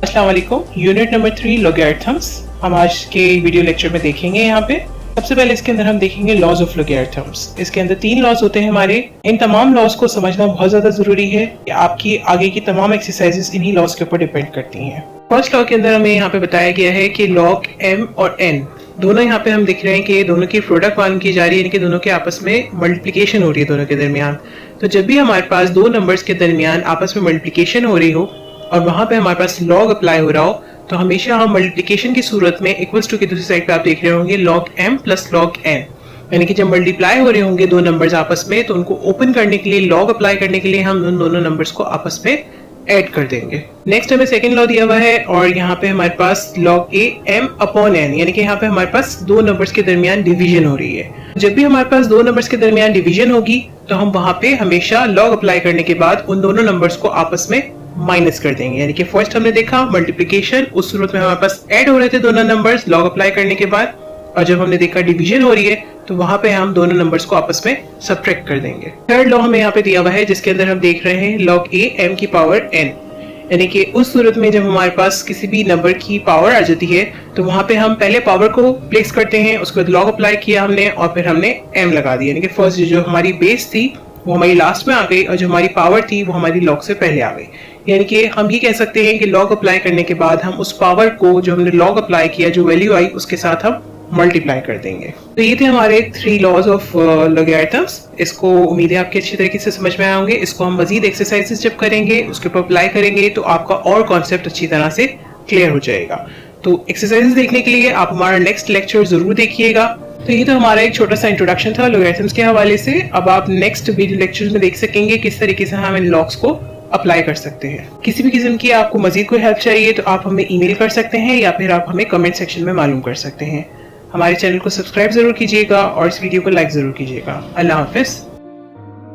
अस्सलाम वालेकुम। Unit number 3 logarithms हम आज के वीडियो लेक्चर में देखेंगे। यहाँ पे सबसे पहले इसके अंदर हम देखेंगे लॉज ऑफ लॉगरिथम्स। इसके अंदर 3 लॉज होते हैं हमारे। इन तमाम लॉज को समझना बहुत ज्यादा जरूरी है कि आपकी आगे की तमाम एक्सरसाइजेस इन्हीं लॉज के ऊपर डिपेंड करती हैं। फर्स्ट लॉ के अंदर हमें यहाँ पे बताया गया है कि लॉग m और n दोनों यहाँ पे हम देख रहे हैं कि दोनों की प्रोडक्ट मालूम की जा रही है, यानी कि दोनों के आपस में मल्टीप्लिकेशन हो रही है दोनों के दरमियान। तो जब भी हमारे पास दो नंबर्स के दरमियान आपस में मल्टीप्लिकेशन हो रही हो और वहां पे हमारे पास लॉग अप्लाई हो रहा हो, तो हमेशा हम मल्टीप्लिकेशन की सूरत में इक्वल्स टू की दूसरी साइड पे आप देख रहे होंगे log m plus log n, यानी कि जब मल्टीप्लाई हो रहे होंगे दो नंबर्स आपस में तो उनको ओपन करने के लिए, लॉग अप्लाई करने के लिए हम उन दोनों नंबर्स को आपस में ऐड कर देंगे। नेक्स्ट हमें सेकंड लॉ दिया हुआ है और यहाँ पे हमारे पास log a m upon n, यानी कि यहाँ पे हमारे पास दो नंबर्स के दरमियान डिवीजन हो रही है। जब भी हमारे पास दो नंबर्स के दरमियान डिवीजन होगी तो हम वहां पे हमेशा लॉग अप्लाई करने के बाद उन दोनों नंबर्स को आपस में माइनस कर देंगे। यानी कि फर्स्ट हमने देखा मल्टीप्लिकेशन, उस सूरत में हमारे पास ऐड हो रहे थे दोनों नंबर्स लॉग अप्लाई करने के बाद, और जब हमने देखा डिवीजन हो रही है तो वहां पे हम दोनों नंबर्स को आपस में सब्ट्रैक्ट कर देंगे। थर्ड लॉ हमें यहाँ पे दिया हुआ है जिसके अंदर हम देख रहे हैं लॉग a m की पावर n, यानी कि उस सूरत में जब हमारे पास किसी भी नंबर की पावर आ जाती है तो वहां पे हम पहले पावर को प्लेस करते हैं, उसके बाद लॉग अप्लाई किया हमने और फिर हमने m लगा दिया, यानी कि फर्स्ट जो हमारी बेस थी वो हमारी लास्ट में आ गई और जो हमारी पावर थी वो हमारी लॉग से पहले आ गई। यानी कि हम ये कह सकते हैं कि लॉग अप्लाई करने के बाद हम उस पावर को जो हमने लॉग अप्लाई किया, जो वैल्यू आई, उसके साथ हम मल्टीप्लाई कर देंगे। तो ये थे हमारे 3 लॉज ऑफ लॉगरिथम्स। इसको उम्मीद है आपके अच्छी तरीके से समझ में आएंगे। इसको हम मजीद एक्सरसाइजेस जब करेंगे उसके ऊपर अप्लाई करेंगे तो आपका और कॉन्सेप्ट अच्छी तरह से क्लियर हो जाएगा। तो एक्सरसाइजेस देखने के लिए आप हमारा नेक्स्ट लेक्चर जरूर देखिएगा। तो ये तो हमारा एक छोटा सा इंट्रोडक्शन था लॉगरिथम्स के हवाले से। अब आप नेक्स्ट वीडियो लेक्चर में देख सकेंगे किस तरीके से हम इन लॉग्स को अप्लाई कर सकते हैं। किसी भी किस्म की आपको मजीद कोई हेल्प चाहिए तो आप हमें ईमेल कर सकते हैं या फिर आप हमें कमेंट सेक्शन में मालूम कर सकते हैं। हमारे चैनल को सब्सक्राइब जरूर कीजिएगा और इस वीडियो को लाइक जरूर कीजिएगा। अल्लाह हाफिज।